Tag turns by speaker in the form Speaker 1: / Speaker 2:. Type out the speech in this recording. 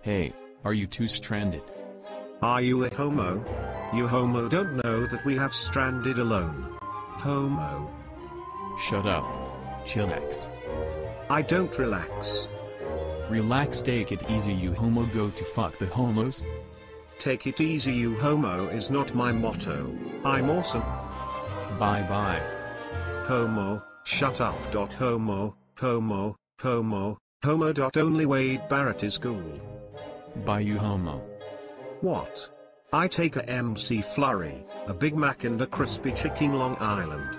Speaker 1: Hey, are you two stranded?
Speaker 2: Are you a homo? You homo don't know that we have stranded alone. Homo.
Speaker 1: Shut up. Chillax.
Speaker 2: I don't relax.
Speaker 1: Relax, take it easy, you homo, go to fuck the homos.
Speaker 2: Take it easy, you homo is not my motto. I'm awesome.
Speaker 1: Bye bye.
Speaker 2: Homo, shut up. Homo, homo, homo, homo. Only Wade Barrett is cool.
Speaker 1: Bye, you homo.
Speaker 2: What? I take a MC Flurry, a Big Mac and a crispy chicken Long Island.